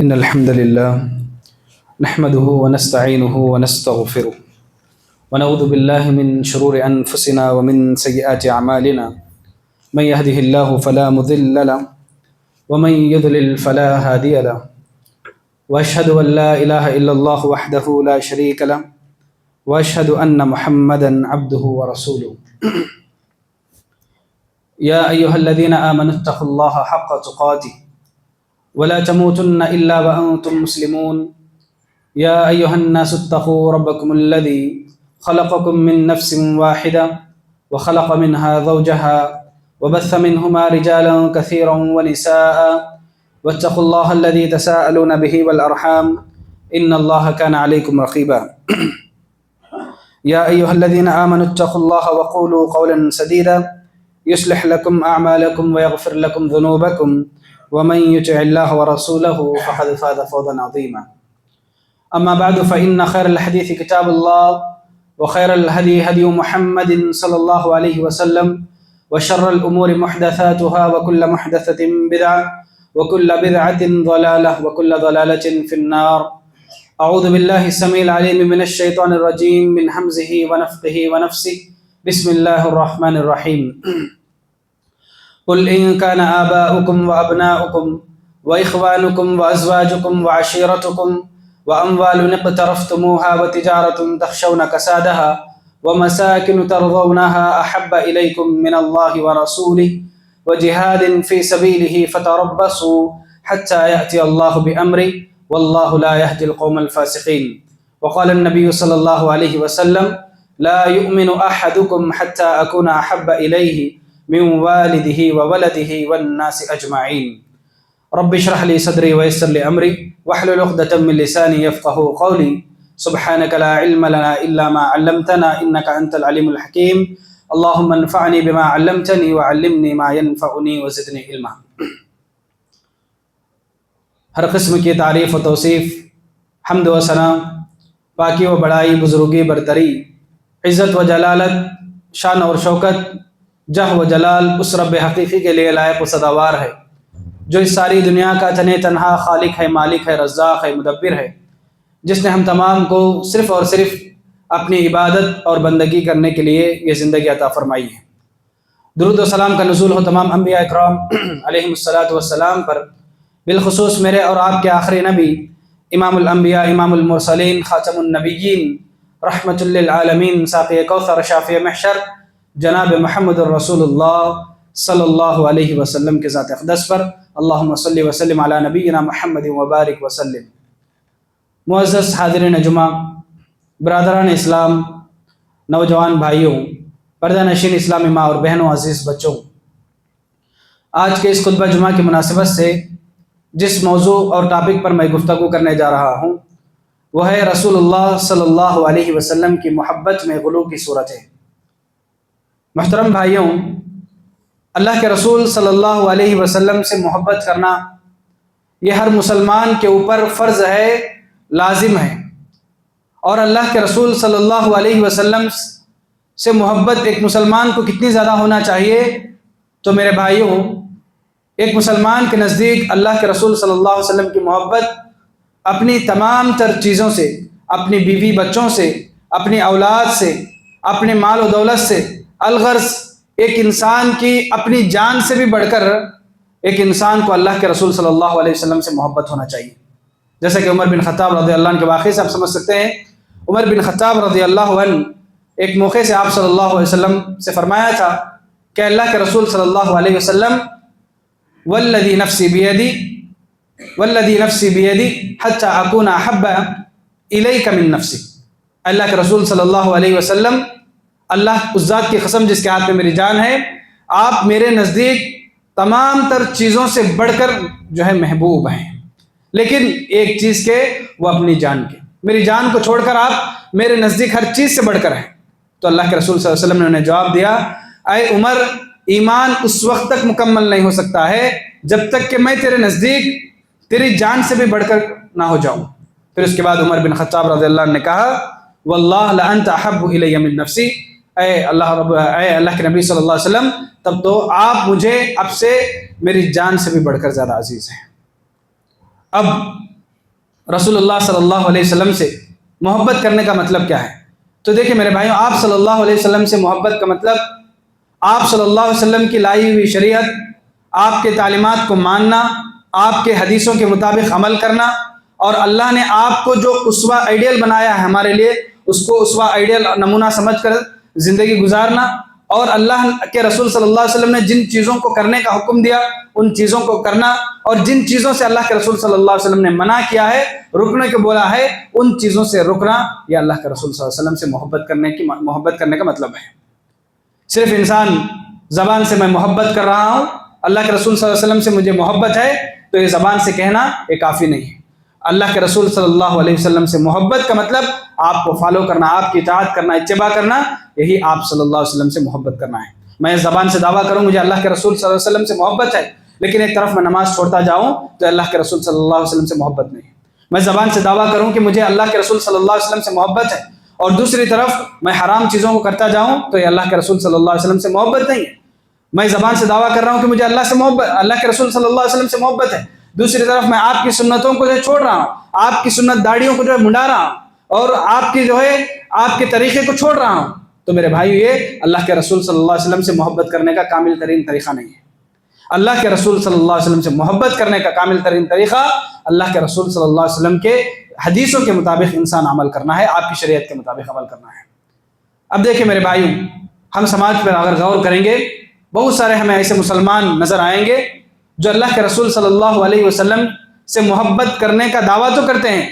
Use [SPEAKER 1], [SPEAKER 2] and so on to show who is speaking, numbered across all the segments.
[SPEAKER 1] إن الحمد لله نحمده ونستعينه ونستغفره ونعوذ بالله من شرور أنفسنا ومن سيئات أعمالنا. من يهده الله فلا مضل له ومن يضلل فلا هادي له، وأشهد أن لا إله إلا الله وحده لا شريك له، وأشهد أن محمدا عبده ورسوله. يا أيها الذين آمنوا اتقوا الله حق تقاته ولا تموتن إلا وأنتم مسلمون. يا أيها الناس اتقوا ربكم الذي خلقكم من نفس واحدة وخلق منها زوجها وبث منهما رجالا كثيرا ونساء، واتقوا الله الذي تساءلون به والأرحام إن الله كان عليكم رقيبا. يا أيها الذين آمنوا اتقوا الله وقولوا قولا سديدا يصلح لكم أعمالكم ويغفر لكم ذنوبكم، ومن يطع الله ورسوله فقد فاز فوزا عظيما. أما بعد فإن خير الحديث كتاب الله، وخير الهدي هدي محمد صلى الله عليه وسلم، وشر الأمور محدثاتها وكل محدثة بدعة وكل بدعة ضلالة وكل ضلالة في النار. أعوذ بالله السميع العليم من الشيطان الرجيم من همزه ونفخه ونفسه. بسم الله الرحمن الرحيم. قل إن كان آباؤكم وأبناؤكم وإخوانكم وأزواجكم وعشيرتكم وأموال اقترفتموها وتجارة تخشون كسادها ومساكن ترضونها أحب إليكم من الله ورسوله وجهاد في سبيله فتربصوا حتى يأتي الله بأمره والله لا يهدي القوم الفاسقين. وقال النبي صلى الله عليه وسلم: لا يؤمن أحدكم حتى أكون أحب إليه من والده وولده والناس أجمعين. رب اشرح لي صدري ويسر لي أمري واحلل عقدة من لساني يفقهوا قولي. سبحانك لا علم لنا إلا ما علمتنا إنك أنت العليم الحكيم. اللهم انفعني بما علمتني وعلمني ما ينفعني وزدني علما. ہر قسم کی تعریف و توصیف، حمد و ثنا، پاکی و بڑائی، بزرگی، برتری، عزت و جلالت، شان اور شوکت، جہ و جلال اس رب حقیقی کے لیے لائق و سزاوار ہے جو اس ساری دنیا کا تنے تنہا خالق ہے، مالک ہے، رزاق ہے، مدبر ہے، جس نے ہم تمام کو صرف اور صرف اپنی عبادت اور بندگی کرنے کے لیے یہ زندگی عطا فرمائی ہے۔ درود و سلام کا نزول ہو تمام انبیاء اکرام علیہم الصلاۃ والسلام پر، بالخصوص میرے اور آپ کے آخری نبی، امام الانبیاء، امام المرسلین، خاتم النبیین، رحمت للعالمین، ساقی کوثر، شافع محشر، جناب محمد الرسول اللہ صلی اللہ علیہ وسلم کے ذات اقدس پر اللہم صلی وسلم علی نبینا محمد وبارک وسلم۔ معزز حاضرین جمعہ، برادران اسلام، نوجوان بھائیوں، پردہ نشین اسلامی ماں اور بہنوں، عزیز بچوں، آج کے اس خطبہ جمعہ کی مناسبت سے جس موضوع اور ٹاپک پر میں گفتگو کرنے جا رہا ہوں وہ ہے رسول اللہ صلی اللہ علیہ وسلم کی محبت میں غلو کی صورتیں۔ محترم بھائیوں، اللہ کے رسول صلی اللہ علیہ وسلم سے محبت کرنا یہ ہر مسلمان کے اوپر فرض ہے، لازم ہے، اور اللہ کے رسول صلی اللہ علیہ وسلم سے محبت ایک مسلمان کو کتنی زیادہ ہونا چاہیے؟ تو میرے بھائیوں، ایک مسلمان کے نزدیک اللہ کے رسول صلی اللہ علیہ وسلم کی محبت اپنی تمام تر چیزوں سے، اپنی بیوی بچوں سے، اپنی اولاد سے، اپنے مال و دولت سے، الغرض ایک انسان کی اپنی جان سے بھی بڑھ کر ایک انسان کو اللہ کے رسول صلی اللہ علیہ وسلم سے محبت ہونا چاہیے۔ جیسا کہ عمر بن خطاب رضی اللہ عنہ کے واقعے سے آپ سمجھ سکتے ہیں۔ عمر بن خطاب رضی اللہ عنہ ایک موقع سے آپ صلی اللہ علیہ وسلم سے فرمایا تھا کہ اللہ کے رسول صلی اللہ علیہ وسلم والذی نفسی بیدی حتی اکون احب الیک من نفسی۔ اللہ کے رسول صلی اللہ علیہ وسلم، اللہ اس ذات کی قسم جس کے ہاتھ میں میری جان ہے، آپ میرے نزدیک تمام تر چیزوں سے بڑھ کر جو ہے محبوب ہیں، لیکن ایک چیز کے، وہ اپنی جان کے، میری جان کو چھوڑ کر آپ میرے نزدیک ہر چیز سے بڑھ کر ہیں۔ تو اللہ کے رسول صلی اللہ علیہ وسلم نے انہیں جواب دیا: اے عمر، ایمان اس وقت تک مکمل نہیں ہو سکتا ہے جب تک کہ میں تیرے نزدیک تیری جان سے بھی بڑھ کر نہ ہو جاؤں۔ پھر اس کے بعد عمر بن خطاب رضی اللہ عنہ نے کہا: واللہ لانت احب الی من نفسی، اے اللہ کے نبی صلی اللہ علیہ وسلم، تب تو آپ مجھے اب سے میری جان سے بھی بڑھ کر زیادہ عزیز ہیں۔ اب رسول اللہ صلی اللہ علیہ وسلم سے محبت کرنے کا مطلب کیا ہے؟ تو دیکھیں میرے بھائیوں، آپ صلی اللہ علیہ وسلم سے محبت کا مطلب آپ صلی اللہ علیہ وسلم کی لائی ہوئی شریعت، آپ کے تعلیمات کو ماننا، آپ کے حدیثوں کے مطابق عمل کرنا، اور اللہ نے آپ کو جو اسوہ آئیڈیل بنایا ہے ہمارے لیے، اس کو اسوہ آئیڈیل نمونہ سمجھ کر زندگی گزارنا، اور اللہ کے رسول صلی اللہ علیہ وسلم نے جن چیزوں کو کرنے کا حکم دیا ان چیزوں کو کرنا، اور جن چیزوں سے اللہ کے رسول صلی اللہ علیہ وسلم نے منع کیا ہے، رکنے کو بولا ہے، ان چیزوں سے رکنا، یہ اللہ کے رسول صلی اللہ علیہ وسلم سے محبت کرنے کا مطلب ہے۔ صرف انسان زبان سے میں محبت کر رہا ہوں، اللہ کے رسول صلی اللہ علیہ وسلم سے مجھے محبت ہے، تو یہ زبان سے کہنا یہ کافی نہیں ہے۔ اللہ کے رسول صلی اللہ علیہ وسلم سے محبت کا مطلب آپ کو فالو کرنا، آپ کی اطاعت کرنا، اتباع کرنا، یہی آپ صلی اللہ علیہ وسلم سے محبت کرنا ہے۔ میں زبان سے دعویٰ کروں مجھے اللہ کے رسول صلی اللہ علیہ وسلم سے محبت ہے، لیکن ایک طرف میں نماز چھوڑتا جاؤں تو اللہ کے رسول صلی اللہ علیہ وسلم سے محبت نہیں ہے۔ میں زبان سے دعویٰ کروں کہ مجھے اللہ کے رسول صلی اللہ علیہ وسلم سے محبت ہے، اور دوسری طرف میں حرام چیزوں کو کرتا جاؤں تو یہ اللہ کے رسول صلی اللہ علیہ وسلم سے محبت نہیں ہے۔ میں زبان سے دعویٰ کر رہا ہوں کہ مجھے اللہ کے رسول صلی اللہ علیہ وسلم سے محبت ہے، دوسری طرف میں آپ کی سنتوں کو جو چھوڑ رہا ہوں، آپ کی سنت داڑھیوں کو جو ہے منڈا رہا ہوں، اور آپ کی جو ہے آپ کے طریقے کو چھوڑ رہا ہوں، تو میرے بھائی یہ اللہ کے رسول صلی اللہ علیہ وسلم سے محبت کرنے کا کامل ترین طریقہ نہیں ہے۔ اللہ کے رسول صلی اللہ علیہ وسلم سے محبت کرنے کا کامل ترین طریقہ اللہ کے رسول صلی اللہ علیہ وسلم کے حدیثوں کے مطابق انسان عمل کرنا ہے، آپ کی شریعت کے مطابق عمل کرنا ہے۔ اب دیکھیں میرے بھائیوں، ہم سماج پر اگر غور کریں گے، بہت سارے ہمیں ایسے مسلمان نظر آئیں گے جو اللہ کے رسول صلی اللہ علیہ وسلم سے محبت کرنے کا دعویٰ تو کرتے ہیں،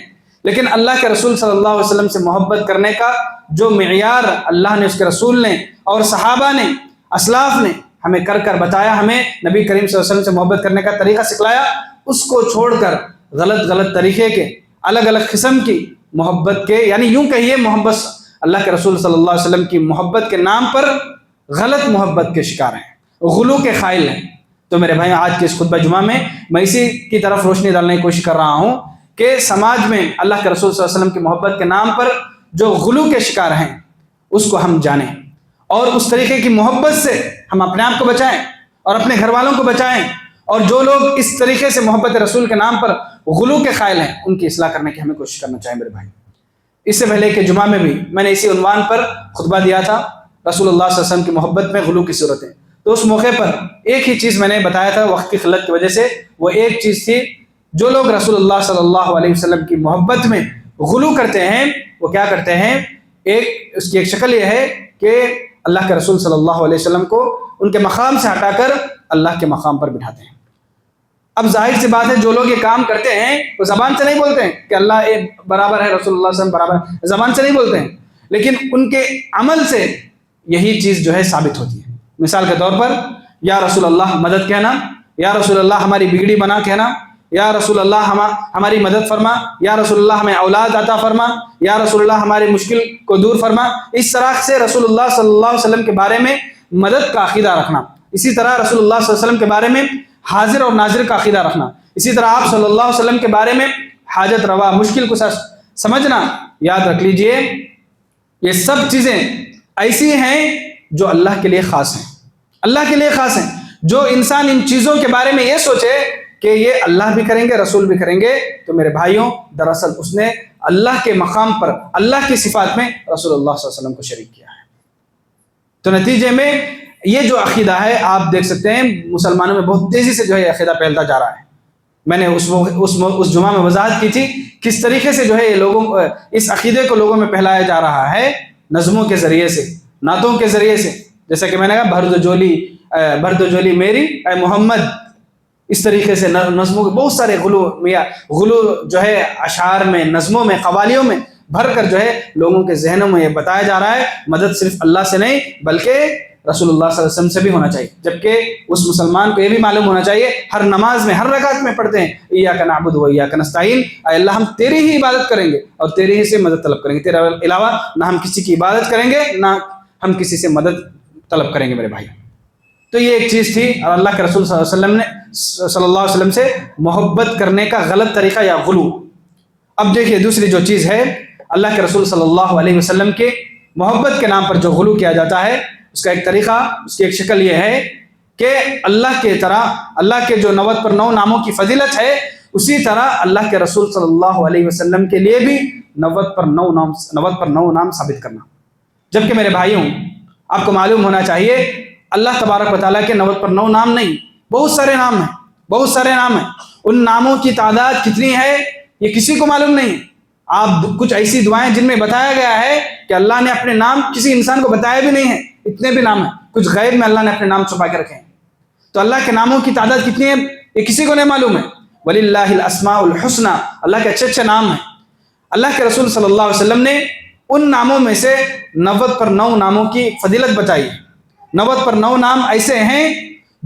[SPEAKER 1] لیکن اللہ کے رسول صلی اللہ علیہ وسلم سے محبت کرنے کا جو معیار اللہ نے، اس کے رسول نے اور صحابہ نے، اسلاف نے ہمیں کر کر بتایا، ہمیں نبی کریم صلی اللہ علیہ وسلم سے محبت کرنے کا طریقہ سکھلایا، اس کو چھوڑ کر غلط طریقے کے الگ الگ قسم کی محبت کے، یعنی یوں کہیے محبت اللہ کے رسول صلی اللہ علیہ وسلم کی محبت کے نام پر غلط محبت کے شکار ہیں، غلو کے قائل ہیں۔ تو میرے بھائی، آج کے اس خطبہ جمعہ میں اسی کی طرف روشنی ڈالنے کی کوشش کر رہا ہوں کہ سماج میں اللہ کے رسول صلی اللہ علیہ وسلم کی محبت کے نام پر جو غلو کے شکار ہیں اس کو ہم جانیں، اور اس طریقے کی محبت سے ہم اپنے آپ کو بچائیں اور اپنے گھر والوں کو بچائیں، اور جو لوگ اس طریقے سے محبت رسول کے نام پر غلو کے قائل ہیں ان کی اصلاح کرنے کی ہمیں کوشش کرنا چاہیے میرے بھائی۔ اس سے پہلے کہ جمعہ میں بھی میں نے اسی عنوان پر خطبہ دیا تھا، رسول اللہ صلی اللہ علیہ وسلم کی محبت میں غلو کی صورتیں، تو اس موقع پر ایک ہی چیز میں نے بتایا تھا، وقت کی قلت کی وجہ سے، وہ ایک چیز تھی، جو لوگ رسول اللہ صلی اللہ علیہ وسلم کی محبت میں غلو کرتے ہیں وہ کیا کرتے ہیں، اس کی ایک شکل یہ ہے کہ اللہ کے رسول صلی اللہ علیہ وسلم کو ان کے مقام سے ہٹا کر اللہ کے مقام پر بٹھاتے ہیں۔ اب ظاہر سی بات ہے، جو لوگ یہ کام کرتے ہیں وہ زبان سے نہیں بولتے ہیں کہ اللہ ایک برابر ہے، رسول اللہ صلی اللہ علیہ وسلم برابر ہے، زبان سے نہیں بولتے ہیں، لیکن ان کے عمل سے یہی چیز جو ہے ثابت ہوتی ہے۔ مثال کے طور پر یا رسول اللہ مدد کہنا، یا رسول اللہ ہماری بگڑی بنا کہنا، یا رسول اللہ ہماری مدد فرما، یا رسول اللہ ہمیں اولاد عطا فرما، یا رسول اللہ ہماری مشکل کو دور فرما، اس طرح سے رسول اللہ صلی اللہ علیہ وسلم کے بارے میں مدد کا عقیدہ رکھنا، اسی طرح رسول اللہ صلی اللہ علیہ وسلم کے بارے میں حاضر اور ناظر کا عقیدہ رکھنا، اسی طرح آپ صلی اللہ علیہ وسلم کے بارے میں حاجت روا مشکل کو سمجھنا، یاد رکھ لیجئے یہ سب چیزیں ایسی ہیں جو اللہ کے لیے خاص ہیں، اللہ کے لیے خاص ہیں۔ جو انسان ان چیزوں کے بارے میں یہ سوچے کہ یہ اللہ بھی کریں گے، رسول بھی کریں گے، تو میرے بھائیوں دراصل اس نے اللہ کے مقام پر اللہ کی صفات میں رسول اللہ صلی اللہ علیہ وسلم کو شریک کیا ہے۔ تو نتیجے میں یہ جو عقیدہ ہے آپ دیکھ سکتے ہیں مسلمانوں میں بہت تیزی سے جو ہے عقیدہ پھیلتا جا رہا ہے۔ میں نے اس جمعہ میں وضاحت کی تھی کس طریقے سے جو ہے لوگوں اس عقیدے کو لوگوں میں پھیلایا جا رہا ہے، نظموں کے ذریعے سے، نعتوں کے ذریعے سے، جیسا کہ میں نے کہا بھر دو جولی میری اے محمد، اس طریقے سے نظموں کے بہت سارے غلو جو ہے اشعار میں، نظموں میں، قوالیوں میں بھر کر جو ہے لوگوں کے ذہنوں میں یہ بتایا جا رہا ہے مدد صرف اللہ سے نہیں بلکہ رسول اللہ صلی اللہ علیہ وسلم سے بھی ہونا چاہیے، جبکہ اس مسلمان کو یہ بھی معلوم ہونا چاہیے، ہر نماز میں ہر رکعت میں پڑھتے ہیں ایاک نعبد و ایاک نستعین، اے اللہ ہم تیری ہی عبادت کریں گے اور تیری ہی سے مدد طلب کریں گے، تیرے علاوہ نہ ہم کسی کی عبادت کریں گے نہ ہم کسی سے مدد طلب کریں گے میرے بھائی۔ تو یہ ایک چیز تھی، اور اللہ کے رسول صلی اللہ علیہ وسلم سے محبت کرنے کا غلط طریقہ یا غلو۔ اب دیکھیے دوسری جو چیز ہے، اللہ کے رسول صلی اللہ علیہ وسلم کے محبت کے نام پر جو غلو کیا جاتا ہے، اس کا ایک طریقہ، اس کی ایک شکل یہ ہے کہ اللہ کے طرح، اللہ کے جو 90 پر 9 ناموں کی فضیلت ہے اسی طرح اللہ کے رسول صلی اللہ علیہ وسلم کے لیے بھی 90 پر 9 نام ثابت کرنا. جبکہ میرے بھائیوں، آپ کو معلوم ہونا چاہیے اللہ تبارک و تعالیٰ کے 90 پر 9 نام نہیں، بہت سارے نام ہیں، بہت سارے نام ہیں. ان ناموں کی تعداد کتنی ہے یہ کسی کو معلوم نہیں. آپ کچھ ایسی دعائیں جن میں بتایا گیا ہے کہ اللہ نے اپنے نام کسی انسان کو بتایا بھی نہیں ہے، اتنے بھی نام ہیں. کچھ غیب میں اللہ نے اپنے نام چھپا کے رکھے ہیں. تو اللہ کے ناموں کی تعداد کتنی ہے یہ کسی کو نہیں معلوم ہے. وَلِلَّهِ الْأَسْمَاءُ الْحُسْنَى، اللہ کے اچھے اچھے نام ہیں. اللہ کے رسول صلی اللہ علیہ وسلم نے ان ناموں میں سے 90 پر 9 ناموں کی فضیلت بتائی. 90 پر 9 نام ایسے ہیں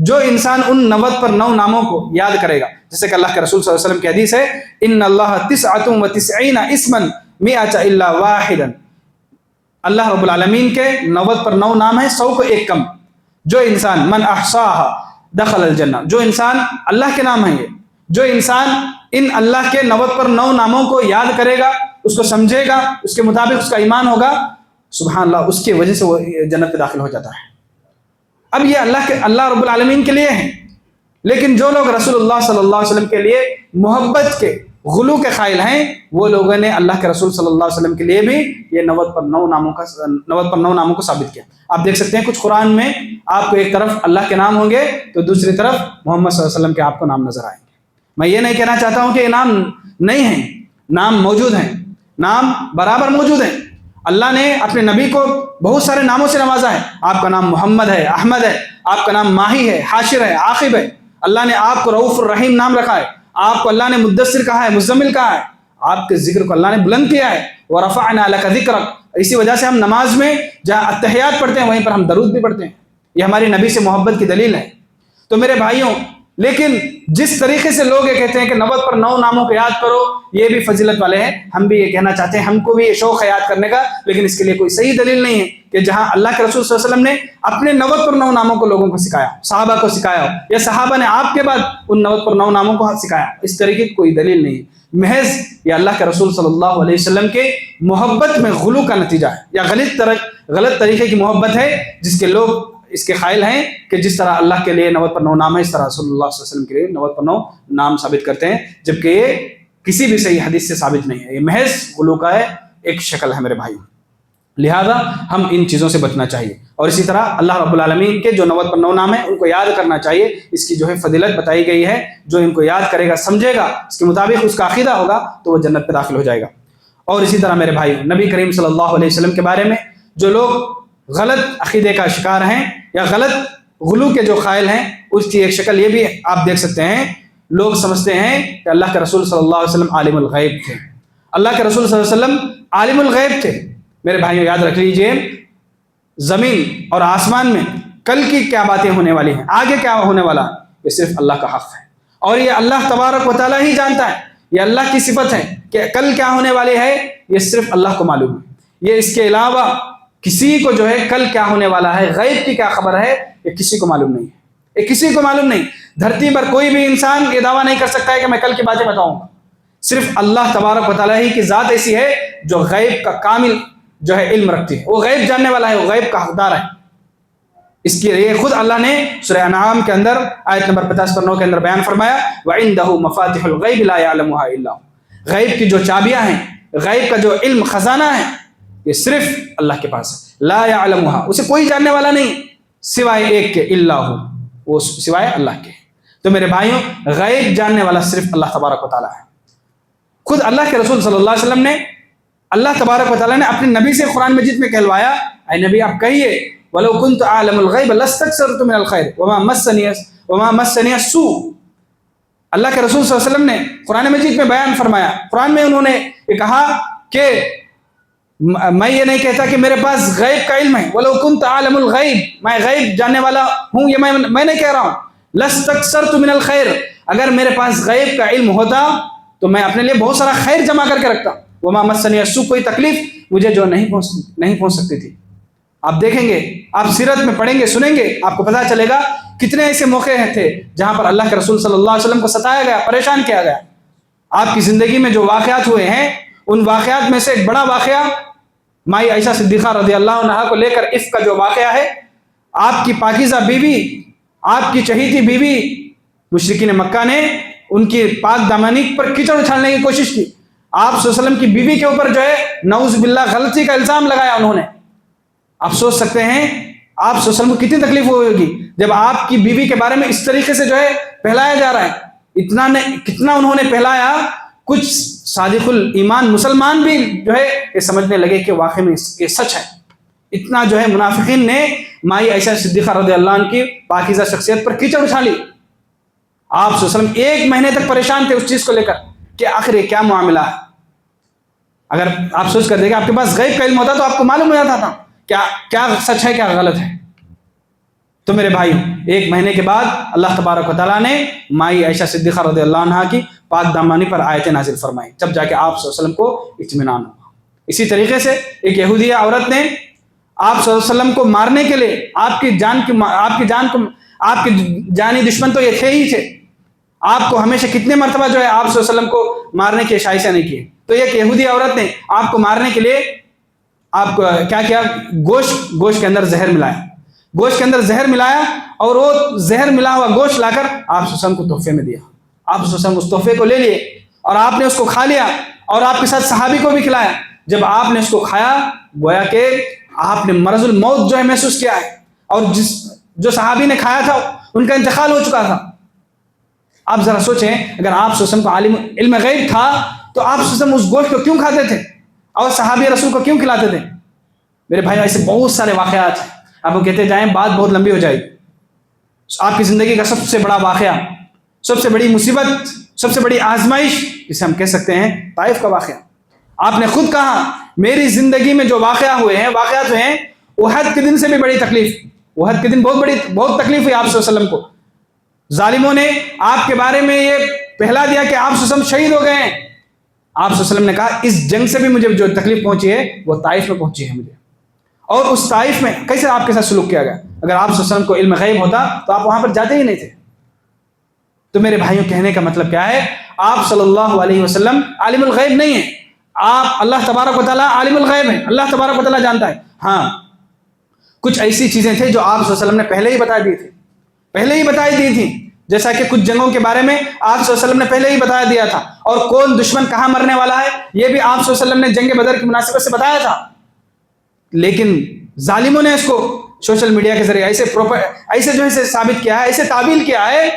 [SPEAKER 1] جو انسان ان 90 پر 9 ناموں کو یاد کرے گا. جیسے کہ اللہ کے رسول صلی اللہ علیہ وسلم کی حدیث ہے ان اللہ 99 اسما 100 الا واحدا. اللہ رب العالمین کے 90 پر 9 نام ہیں، 100 کو ایک کم. جو انسان من احصاها دخل الجنہ، جو انسان اللہ کے نام ہیں یہ، جو انسان ان اللہ کے 90 پر 9 ناموں کو یاد کرے گا، اس کو سمجھے گا، اس کے مطابق اس کا ایمان ہوگا، سبحان اللہ، اس کی وجہ سے وہ جنت میں داخل ہو جاتا ہے. اب یہ اللہ رب العالمین کے لیے ہے. لیکن جو لوگ رسول اللہ صلی اللہ علیہ وسلم کے لیے محبت کے غلو کے قائل ہیں، وہ لوگوں نے اللہ کے رسول صلی اللہ علیہ وسلم کے لیے بھی یہ 90 پر 9 ناموں کو ثابت کیا. آپ دیکھ سکتے ہیں کچھ قرآن میں آپ کو ایک طرف اللہ کے نام ہوں گے تو دوسری طرف محمد صلی اللہ علیہ وسلم کے آپ کو نام نظر آئیں گے. میں یہ نہیں کہنا چاہتا ہوں کہ یہ نام نہیں ہیں، نام موجود ہیں، نام برابر موجود ہیں. اللہ نے اپنے نبی کو بہت سارے ناموں سے نوازا ہے. آپ کا نام محمد ہے، احمد ہے، آپ کا نام ماہی ہے، حاشر ہے، عاقب ہے. اللہ نے آپ کو رؤوف الرحیم نام رکھا ہے. آپ کو اللہ نے مدثر کہا ہے، مزمل کہا ہے. آپ کے ذکر کو اللہ نے بلند کیا ہے. وَرَفَعْنَا لَكَ ذِكْرَكَ. اسی وجہ سے ہم نماز میں جہاں التحیات پڑھتے ہیں وہیں پر ہم درود بھی پڑھتے ہیں. یہ ہماری نبی سے محبت کی دلیل ہے. تو میرے بھائیوں، لیکن جس طریقے سے لوگ یہ کہتے ہیں کہ 90 پر 9 ناموں کو یاد کرو، یہ بھی فضیلت والے ہیں. ہم بھی یہ کہنا چاہتے ہیں، ہم کو بھی یہ شوق ہے یاد کرنے کا، لیکن اس کے لیے کوئی صحیح دلیل نہیں ہے کہ جہاں اللہ کے رسول صلی اللہ علیہ وسلم نے اپنے 90 پر 9 ناموں کو لوگوں کو سکھایا، صحابہ کو سکھایا ہو، یا صحابہ نے آپ کے بعد ان 90 پر 9 ناموں کو سکھایا، اس طریقے کی کوئی دلیل نہیں ہے. محض یہ اللہ کے رسول صلی اللہ علیہ وسلم کے محبت میں غلو کا نتیجہ ہے، یا غلط طریقے کی محبت ہے جس کے لوگ اس کے قائل ہیں کہ جس طرح اللہ کے لیے 90 پر 9 نام ہے، اس طرح رسول اللہ صلی اللہ علیہ وسلم کے لیے 90 پر 9 نام ثابت کرتے ہیں، جبکہ یہ کسی بھی صحیح حدیث سے ثابت نہیں ہے. یہ محض غلو کا ہے، ایک شکل ہے میرے بھائیوں. لہذا ہم ان چیزوں سے بچنا چاہیے. اور اسی طرح اللہ رب العالمین کے جو 90 پر 9 نام ہیں ان کو یاد کرنا چاہیے. اس کی جو ہے فضیلت بتائی گئی ہے. جو ان کو یاد کرے گا، سمجھے گا، اس کے مطابق اس کا عقیدہ ہوگا تو وہ جنت پہ داخل ہو جائے گا. اور اسی طرح میرے بھائی، نبی کریم صلی اللہ علیہ وسلم کے بارے میں جو لوگ غلط عقیدے کا شکار ہیں یا غلط غلو کے جو قائل ہیں، اس کی ایک شکل یہ بھی آپ دیکھ سکتے ہیں. لوگ سمجھتے ہیں کہ اللہ کے رسول صلی اللہ علیہ وسلم عالم الغیب تھے. اللہ کے رسول صلی اللہ علیہ وسلم عالم الغیب تھے. میرے بھائیوں، یاد رکھ لیجئے، زمین اور آسمان میں کل کی کیا باتیں ہونے والی ہیں، آگے کیا ہونے والا ہے، یہ صرف اللہ کا حق ہے. اور یہ اللہ تبارک و تعالیٰ ہی جانتا ہے. یہ اللہ کی صفت ہے کہ کل کیا ہونے والی ہے، یہ صرف اللہ کو معلوم ہے. یہ اس کے علاوہ کسی کو جو ہے کل کیا ہونے والا ہے، غیب کی کیا خبر ہے، یہ کسی کو معلوم نہیں ہے. یہ کسی کو معلوم نہیں. دھرتی پر کوئی بھی انسان یہ دعویٰ نہیں کر سکتا ہے کہ میں کل کی باتیں بتاؤں گا. صرف اللہ تبارک و تعالیٰ ہی کی ذات ایسی ہے جو غیب کا کامل جو ہے علم رکھتی ہے. وہ غیب جاننے والا ہے، وہ غیب کا حقدار ہے. اس کے لیے خود اللہ نے سورہ انعام کے اندر آیت نمبر 50/9 کے اندر بیان فرمایا وَعِندَهُ مَفَاتِحُ الْغَيْبِ لَا يَعْلَمُهَا إِلَّا هُوَ. غیب کی جو چابیاں ہیں، غیب کا جو علم خزانہ ہے، یہ صرف اللہ کے پاس ہے. لا يعلمها، اسے کوئی جاننے والا نہیں سوائے ایک کے، الا ہو، وہ سوائے اللہ کے. تو میرے بھائیوں، غیب جاننے والا صرف اللہ تبارک و تعالیٰ ہے. خود اللہ کے رسول صلی اللہ علیہ وسلم نے، اللہ تبارک و تعالیٰ نے اپنے نبی سے قرآن مجید میں کہلوایا، اے نبی آپ کہیے وَلَوْ كُنْتُ أَعْلَمُ الْغَيْبَ لَاسْتَكْثَرْتُ مِنَ الْخَيْرِ وَمَا مَسَّنِيَ السُّوءُ. اللہ کے رسول صلی اللہ علیہ وسلم نے قرآن مجید میں بیان فرمایا. قرآن میں انہوں نے یہ کہا کہ میں یہ نہیں کہتا کہ میرے پاس غیب کا علم ہے، وَلَوْ كُنْتُ أَعْلَمُ الْغَيْبَ، میں غیب جاننے والا ہوں، یہ میں نہیں کہہ رہا ہوں. لَاسْتَكْثَرْتُ مِنَ الْخَيْرِ، اگر میرے پاس غیب کا علم ہوتا تو میں اپنے لیے بہت سارا خیر جمع کر کے رکھتا. وَمَا مَسَّنِيَ السُّوءُ، کوئی تکلیف مجھے جو نہیں پہنچ سکتی تھی. آپ دیکھیں گے، آپ سیرت میں پڑھیں گے، سنیں گے، آپ کو پتہ چلے گا کتنے ایسے موقع تھے جہاں پر اللہ کے رسول صلی اللہ علیہ وسلم کو ستایا گیا، پریشان کیا گیا. آپ کی زندگی میں جو واقعات ہوئے ہیں، ان واقعات میں سے ایک بڑا واقعہ مائی عائشہ صدیقہ رضی اللہ عنہا کو لے کر عفق کا جو واقعہ ہے. آپ کی پاکیزہ بیوی، آپ کی چہیتی بیوی، مشرکین مکہ نے ان کی پاک دامنی پر کیچڑ اچھالنے کی کوشش کی. آپ صلی اللہ علیہ وسلم کی بیوی کے اوپر جو ہے نعوذ باللہ غلطی کا الزام لگایا انہوں نے. آپ سوچ سکتے ہیں آپ صلی اللہ علیہ وسلم کو کتنی تکلیف ہوئی ہوگی جب آپ کی بیوی کے بارے میں اس طریقے سے جو ہے پھیلایا جا رہا ہے. کتنا انہوں نے پھیلایا, کچھ صادق الایمان مسلمان بھی جو ہے یہ سمجھنے لگے کہ واقعی میں یہ سچ ہے. اتنا جو ہے منافقین نے مائی عائشہ صدیقہ رضی اللہ عنہ کی پاکیزہ شخصیت پر کیچڑ اچھالی. آپ صلی اللہ علیہ وسلم ایک مہینے تک پریشان تھے اس چیز کو لے کر کہ آخر یہ کیا معاملہ ہے. اگر آپ سوچ کر دیکھیں آپ کے پاس غیب کا علم ہوتا تو آپ کو معلوم ہو جاتا تھا کیا سچ ہے کیا غلط ہے. تو میرے بھائی ایک مہینے کے بعد اللہ تبارک و تعالیٰ نے مائی عائشہ صدیقہ رضی اللہ عنہ کی پاک دامانی پر آیتیں نازل فرمائی, جب جا کے آپ صلی اللہ علیہ وسلم کو اطمینان ہوا. اسی طریقے سے ایک یہودیہ عورت نے آپ صلی اللہ علیہ وسلم کو مارنے کے لیے آپ کے جانی دشمن تو یہ تھے ہی تھے, آپ کو ہمیشہ کتنے مرتبہ جو ہے آپ صلی اللہ علیہ وسلم کو مارنے کی اشائشہ نہیں کی. تو ایک یہودی عورت نے آپ کو مارنے کے لیے آپ کو کیا کیا, گوشت کے اندر زہر ملایا, گوشت کے اندر زہر ملایا اور وہ زہر ملا ہوا گوشت لا کر آپ صلی اللہ علیہ وسلم کو تحفے میں دیا. آپ صلی اللہ علیہ وسلم اس تحفے کو لے لیے اور آپ نے اس کو کھا لیا اور آپ کے ساتھ صحابی کو بھی کھلایا. جب آپ نے اس کو کھایا گویا کہ آپ نے مرض الموت جو ہے محسوس کیا ہے, اور جو صحابی نے کھایا تھا ان کا انتقال ہو چکا تھا. آپ ذرا سوچیں اگر آپ صلی اللہ علیہ وسلم کو علم غیب تھا تو آپ صلی اللہ علیہ وسلم اس گوشت کو کیوں کھاتے تھے اور صحابی رسول کو کیوں کھلاتے تھے. میرے بھائی ایسے بہت سارے واقعات ہیں, آپ کو کہتے جائیں بات بہت لمبی ہو جائے گی. آپ کی زندگی کا سب سے بڑا واقعہ, سب سے بڑی مصیبت, سب سے بڑی آزمائش جسے ہم کہہ سکتے ہیں طائف کا واقعہ. آپ نے خود کہا میری زندگی میں جو واقعات ہوئے ہیں احد کے دن سے بھی بڑی تکلیف, احد کے دن بہت تکلیف ہوئی آپ صلی اللہ علیہ وسلم کو. ظالموں نے آپ کے بارے میں یہ پہلا دیا کہ آپ صلی اللہ علیہ وسلم شہید ہو گئے ہیں. آپ صلی اللہ علیہ وسلم نے کہا اس جنگ سے بھی مجھے جو تکلیف پہنچی ہے وہ طائف میں پہنچی ہے مجھے, اور اس طائف میں کیسے آپ کے ساتھ سلوک کیا گیا. اگر آپ صلی اللہ علیہ وسلم کو علم غیب ہوتا تو آپ وہاں پر جاتے ہی نہیں تھے. تو میرے بھائیوں کہنے کا مطلب کیا ہے, آپ صلی اللہ علیہ وسلم عالم الغیب نہیں ہیں, آپ اللہ تبارک و تعالیٰ عالم الغیب ہیں, اللہ تبارک و تعالیٰ جانتا ہے. ہاں کچھ ایسی چیزیں تھیں جو آپ صلی اللہ علیہ وسلم نے پہلے ہی بتائی دی تھی, جیسا کہ کچھ جنگوں کے بارے میں آپ صلی اللہ علیہ وسلم نے پہلے ہی بتا دیا تھا, اور کون دشمن کہاں مرنے والا ہے یہ بھی آپ صلی اللہ علیہ وسلم نے جنگ بدر کی مناسبت سے بتایا تھا. لیکن ظالموں نے اس کو سوشل میڈیا کے ذریعے ایسے جو ہے ثابت کیا ہے, ایسے تعبیل کیا ہے.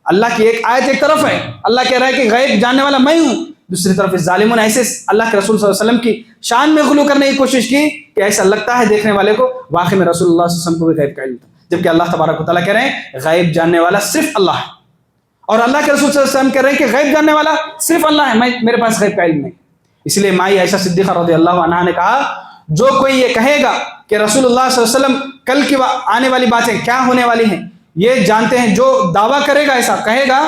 [SPEAKER 1] اللہ کی ایک آیت ایک طرف ہے, اللہ کہہ رہا ہے کہ غیب جاننے والا میں ہوں, دوسری طرف اس ظالموں نے ایسے اللہ کے رسول صلی اللہ علیہ وسلم کی شان میں غلو کرنے کی کوشش کی کہ ایسا لگتا ہے دیکھنے والے کو واقعی میں رسول اللہ صلی اللہ علیہ وسلم کو بھی غیب کا علم تھا, جبکہ اللہ تبارک و تعالیٰ کہہ رہے ہیں غیب جاننے والا صرف اللہ ہے, اور اللہ کے رسول صلی اللہ علیہ وسلم کہہ رہے ہیں کہ غیب جاننے والا صرف اللہ ہے, میرے پاس غیب کا علم نہیں. اس لیے مائی عائشہ صدیقہ رضی اللہ عنہا نے کہا جو کوئی یہ کہے گا کہ رسول اللہ صلی اللہ علیہ وسلم کل کی آنے والی باتیں کیا ہونے والی ہیں یہ جانتے ہیں, جو دعویٰ کرے گا ایسا کہے گا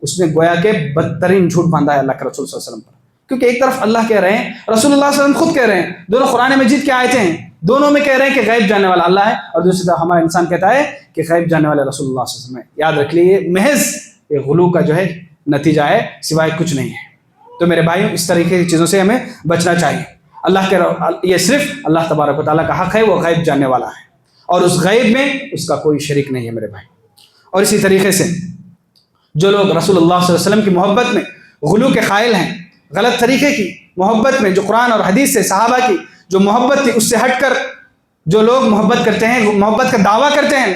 [SPEAKER 1] اس نے گویا کہ بدترین جھوٹ باندھا ہے اللہ کے رسول صلی اللہ علیہ وسلم پر. کیونکہ ایک طرف اللہ کہہ رہے ہیں, رسول اللہ صلی اللہ علیہ وسلم خود کہہ رہے ہیں, دونوں قرآن مجید کی آیتیں ہیں, دونوں میں کہہ رہے ہیں کہ غیب جاننے والا اللہ ہے, اور دوسری طرف ہمارا انسان کہتا ہے کہ غیب جاننے والے رسول اللہ صلی اللہ علیہ وسلم ہے. یاد رکھ لیے محض یہ غلو کا جو ہے نتیجہ ہے, سوائے کچھ نہیں ہے. تو میرے بھائیوں اس طریقے کی چیزوں سے ہمیں بچنا چاہیے. اللہ کے یہ صرف اللہ تبارک و تعالیٰ کا حق ہے, وہ غیب جاننے والا ہے, اور اس غیب میں اس کا کوئی شریک نہیں ہے میرے بھائی. اور اسی طریقے سے جو لوگ رسول اللہ صلی اللہ علیہ وسلم کی محبت میں غلو کے قائل ہیں, غلط طریقے کی محبت میں, جو قرآن اور حدیث سے صحابہ کی جو محبت تھی اس سے ہٹ کر جو لوگ محبت کرتے ہیں, محبت کا دعویٰ کرتے ہیں,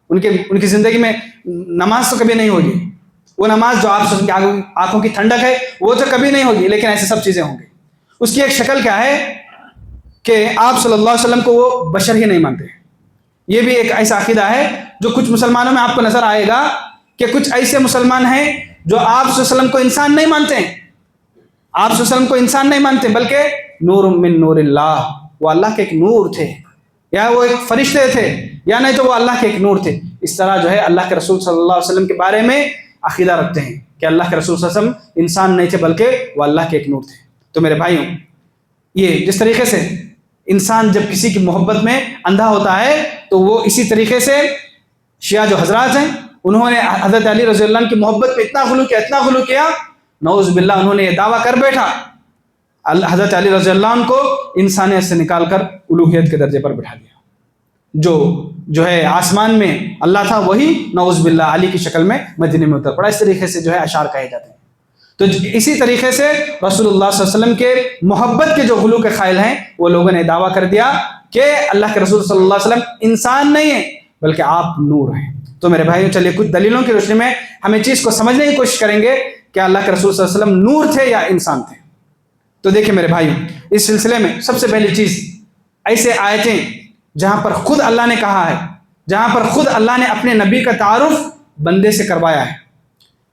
[SPEAKER 1] ان کی زندگی میں نماز تو کبھی نہیں ہوگی, وہ نماز جو آپ آنکھوں کی ٹھنڈک ہے وہ تو کبھی نہیں ہوگی, لیکن ایسے سب چیزیں ہوں گی. اس کی ایک شکل کیا ہے کہ آپ صلی اللہ علیہ وسلم کو وہ بشر ہی نہیں مانتے. یہ بھی ایک ایسا عقیدہ ہے جو کچھ مسلمانوں میں آپ کو نظر آئے گا کہ کچھ ایسے مسلمان ہیں جو آپ صلی اللہ علیہ وسلم کو انسان نہیں مانتے ہیں, آپ صلی اللہ علیہ وسلم کو انسان نہیں مانتے بلکہ نور من نور اللہ, وہ اللہ کے ایک نور تھے, یا وہ ایک فرشتے تھے, یا نہیں تو وہ اللہ کے ایک نور تھے. اس طرح جو ہے اللہ کے رسول صلی اللہ علیہ وسلم کے بارے میں عقیدہ رکھتے ہیں کہ اللہ کے رسول صلی اللہ علیہ وسلم انسان نہیں تھے بلکہ وہ اللہ کے ایک نور تھے. تو میرے بھائیوں یہ جس طریقے سے انسان جب کسی کی محبت میں اندھا ہوتا ہے تو وہ اسی طریقے سے شیعہ جو حضرات ہیں انہوں نے حضرت علی رضی اللہ عنہ کی محبت پہ اتنا غلو کیا نعوذ باللہ, انہوں نے یہ دعویٰ کر بیٹھا حضرت علی رضی اللہ عنہ کو انسانیت سے نکال کر الوہیت کے درجے پر بٹھا دیا. جو ہے آسمان میں اللہ تھا وہی نعوذ باللہ علی کی شکل میں مدینے میں اتر پڑا. اس طریقے سے جو ہے اشعار کہے جاتے ہیں. تو اسی طریقے سے رسول اللہ صلی اللہ علیہ وسلم کے محبت کے جو غلو کے قائل ہیں وہ لوگوں نے دعویٰ کر دیا کہ اللہ کے رسول صلی اللہ علیہ وسلم انسان نہیں ہیں بلکہ آپ نور ہیں۔ تو میرے بھائیوں چلیے کچھ دلیلوں کی روشنی میں ہم اس چیز کو سمجھنے کی کوشش کریں گے کہ اللہ کے رسول صلی اللہ علیہ وسلم نور تھے یا انسان تھے۔ تو دیکھیں میرے بھائیوں، اس سلسلے میں سب سے پہلی چیز ایسے آیتیں جہاں پر خود اللہ نے کہا ہے، جہاں پر خود اللہ نے اپنے نبی کا تعارف بندے سے کروایا ہے۔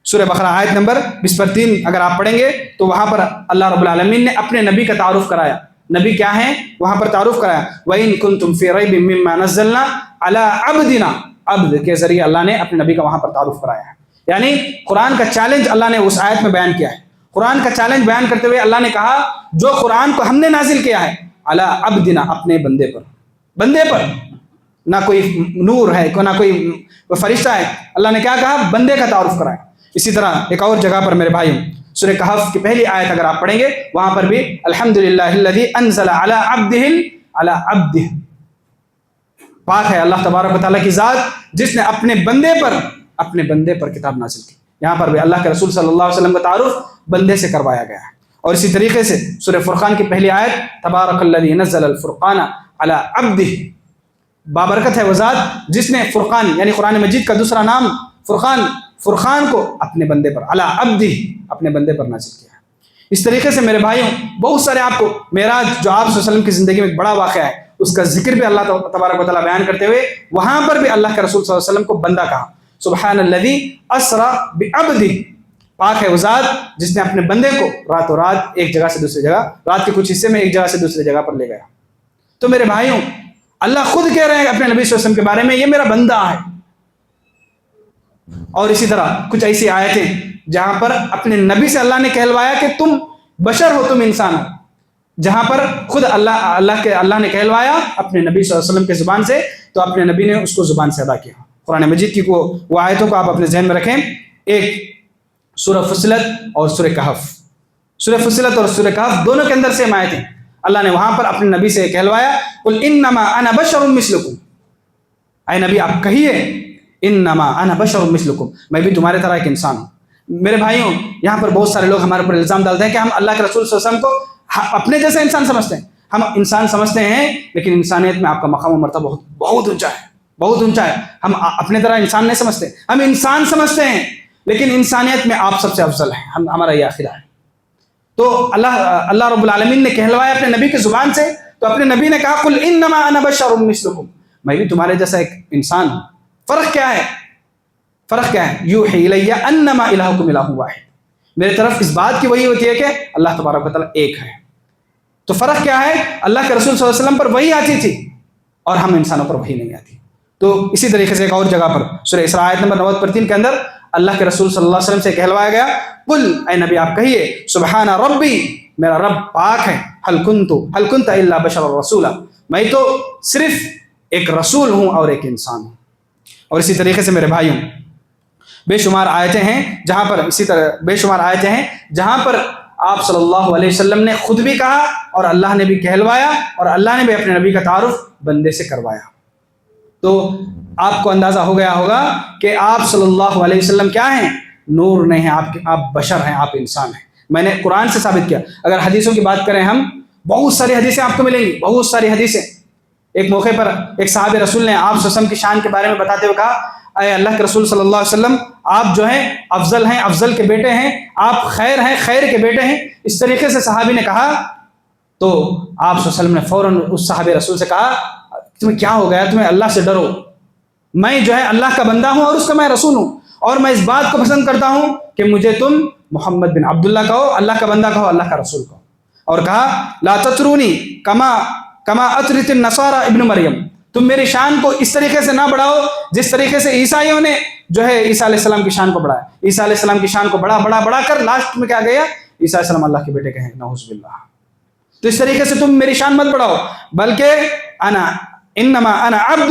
[SPEAKER 1] سورہ بقرہ آیت نمبر 23 اگر آپ پڑھیں گے تو وہاں پر اللہ رب العالمین نے اپنے نبی کا تعارف کرایا۔ نبی کیا ہیں وہاں پر تعارف کرایا، وَإِن كُنتُمْ فِي رَيْبٍ مِّمَّا نَزَّلْنَا عَلَىٰ عَبْدِنَا، عبد کے ذریعے اللہ نے اپنے نبی کا وہاں پر تعارف کرایا ہے۔ یعنی قرآن کا چیلنج اللہ نے اس آیت میں بیان کیا ہے۔ قرآن کا چیلنج بیان کرتے ہوئے اللہ نے کہا جو قرآن کو ہم نے نازل کیا ہے عَلَىٰ عَبْدِنَا، اپنے بندے پر، بندے پر، نہ کوئی نور ہے نہ کوئی فرشتہ ہے، اللہ نے کیا کہا بندے کا تعارف کرایا۔ اسی طرح ایک اور جگہ پر میرے بھائیوں سورہ کہف کی پہلی آیت اگر آپ پڑھیں گے وہاں پر بھی الحمدللہ الذی انزل علی عبدہ، پاک ہے اللہ تبارک و تعالیٰ کی ذات جس نے اپنے بندے پر کتاب نازل کی۔ یہاں پر بھی اللہ کے رسول صلی اللہ علیہ وسلم کا تعارف بندے سے کروایا گیا ہے۔ اور اسی طریقے سے سورہ فرقان کی پہلی آیت تبارک الذی نزل الفرقان علی عبدہ، بابرکت ہے وہ ذات جس نے فرقان یعنی قرآن مجید کا دوسرا نام فرقان کو اپنے بندے پر علی عبدہ، اپنے بندے پر نازل کیا ہے۔ اس طریقے سے میرے بھائیوں بہت سارے آپ کو معراج جو آپ صلی اللہ علیہ وسلم کی زندگی میں ایک بڑا واقعہ ہے اس کا ذکر بھی اللہ تبارک و تعالیٰ بیان کرتے ہوئے وہاں پر بھی اللہ کے رسول صلی اللہ علیہ وسلم کو بندہ کہا۔ سبحان الذی اسری بعبدہ، پاک ہے وہ ذات جس نے اپنے بندے کو راتوں رات ایک جگہ سے دوسری جگہ، رات کے کچھ حصے میں ایک جگہ سے دوسری جگہ پر لے گیا۔ تو میرے بھائیوں اللہ خود کہہ رہے ہیں اپنے نبی صلی اللہ علیہ وسلم کے بارے میں یہ میرا بندہ ہے۔ اور اسی طرح کچھ ایسی آیتیں جہاں پر اپنے نبی سے اللہ نے کہلوایا کہ تم بشر ہو، تم انسان ہو، جہاں پر خود اللہ نے کہلوایا اپنے نبی صلی اللہ علیہ وسلم کے زبان سے تو اپنے نبی نے اس کو زبان سے ادا کیا۔ قرآن مجید کی وہ آیتوں کو آپ اپنے ذہن میں رکھیں، ایک سورہ فصلت اور سورہ کہف، سورہ فصلت اور سورہ کہف دونوں کے اندر سیم آیتیں اللہ نے وہاں پر اپنے نبی سے کہلوایا قل انما انا بشر مثلکم، اے نبی آپ کہیے انما انا بشر مثلکم، میں بھی تمہارے طرح ایک انسان ہوں۔ میرے بھائیوں یہاں پر بہت سارے لوگ ہمارے اوپر الزام ڈالتے ہیں کہ ہم اللہ کے رسول صلی اللہ علیہ وسلم کو اپنے جیسا انسان سمجھتے ہیں۔ ہم انسان سمجھتے ہیں لیکن انسانیت میں آپ کا مقام و مرتبہ بہت اونچا ہے، بہت اونچا ہے۔ ہم اپنے طرح انسان نہیں سمجھتے، ہم انسان سمجھتے ہیں لیکن انسانیت میں آپ سب سے افضل ہیں، ہمارا یہ عقیدہ ہے۔ تو اللہ رب العالمین نے کہلوایا اپنے نبی کی زبان سے تو اپنے نبی نے کہا قل انما انا بشر مثلکم، میں بھی تمہارے جیسا ایک انسان ہوں۔ فرق کیا ہے؟ فرق کیا ہے؟ یوحی الی انما الہکم الہ واحد، میرے طرف اس بات کی وحی ہوتی ہے کہ اللہ تبارک و تعالیٰ ایک ہے۔ تو فرق کیا ہے؟ اللہ کے رسول صلی اللہ علیہ وسلم پر وحی آتی تھی اور ہم انسانوں پر وحی نہیں آتی۔ تو اسی طریقے سے ایک اور جگہ پر سورہ اسراء آیت نمبر 90 کے اندر اللہ کے رسول صلی اللہ علیہ وسلم سے کہلوایا گیا قل، اے نبی آپ کہیے سبحان ربی، میرا رب پاک ہے، هل كنت الا بشر رسولا، میں تو صرف ایک رسول ہوں اور ایک انسان ہوں۔ اور اسی طریقے سے میرے بھائیوں بے شمار آیتیں ہیں جہاں پر آپ صلی اللہ علیہ وسلم نے خود بھی کہا اور اللہ نے بھی کہلوایا اور اللہ نے بھی اپنے نبی کا تعارف بندے سے کروایا۔ تو آپ کو اندازہ ہو گیا ہوگا کہ آپ صلی اللہ علیہ وسلم کیا ہیں؟ نور نہیں ہیں، آپ بشر ہیں، آپ انسان ہیں۔ میں نے قرآن سے ثابت کیا۔ اگر حدیثوں کی بات کریں ہم بہت ساری حدیثیں آپ کو ملیں گی، بہت ساری حدیثیں۔ ایک موقع پر ایک صحابہ رسول نے آپ صلی اللہ علیہ وسلم کی شان کے بارے میں بتاتے ہوئے کہا اے اللہ کے رسول صلی اللہ علیہ وسلم آپ جو ہیں، افضل کے بیٹے ہیں، آپ خیر ہیں، خیر کے بیٹے ہیں۔ اس طریقے سے صحابی نے کہا تو آپ صلی اللہ علیہ وسلم نے فوراً اس صحابہ رسول سے کہا تمہیں کیا ہو گیا، تمہیں اللہ سے ڈرو، میں جو ہے اللہ کا بندہ ہوں اور اس کا میں رسول ہوں، اور میں اس بات کو پسند کرتا ہوں کہ مجھے تم محمد بن عبداللہ کہو، اللہ کا بندہ کہو، اللہ کا رسول کہو۔ اور کہا لا تطرونی کما اطرت النصارى ابن مریم، تم میری شان کو اس طریقے سے نہ بڑھاؤ جس طریقے سے عیسائیوں نے جو ہے عیسیٰ علیہ السلام کی شان کو بڑھایا۔ عیسیٰ علیہ السلام کی شان کو بڑھا کر لاسٹ میں کیا گیا؟ عیسیٰ علیہ السلام اللہ کے بیٹے کہیں، نعوذ باللہ۔ تو اس طریقے سے تم میری شان مت بڑھاؤ، بلکہ انما انا عبد،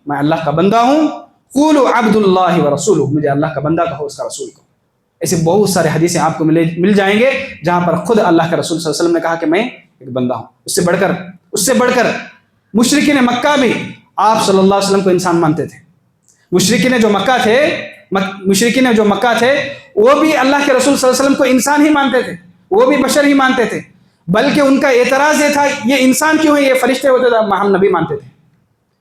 [SPEAKER 1] میں اللہ کا بندہ ہوں، قولوا عبد اللہ ورسولہ، مجھے اللہ کا بندہ کہو، اس کا رسول کہو۔ ایسے بہت سارے حدیثیں آپ کو مل جائیں گے جہاں پر خود اللہ کے رسول صلی اللہ علیہ وسلم نے کہا کہ میں ایک بندہ ہوں۔ اس سے بڑھ کر مشرکین مکہ بھی آپ صلی اللہ علیہ وسلم کو انسان مانتے تھے۔ مشرکین جو مکہ تھے مشرکین جو مکہ تھے وہ بھی اللہ کے رسول صلی اللہ علیہ وسلم کو انسان ہی مانتے تھے، وہ بھی بشر ہی مانتے تھے، بلکہ ان کا اعتراض یہ تھا یہ انسان کیوں ہے، یہ فرشتے ہوتے تھے ہم نبی مانتے تھے۔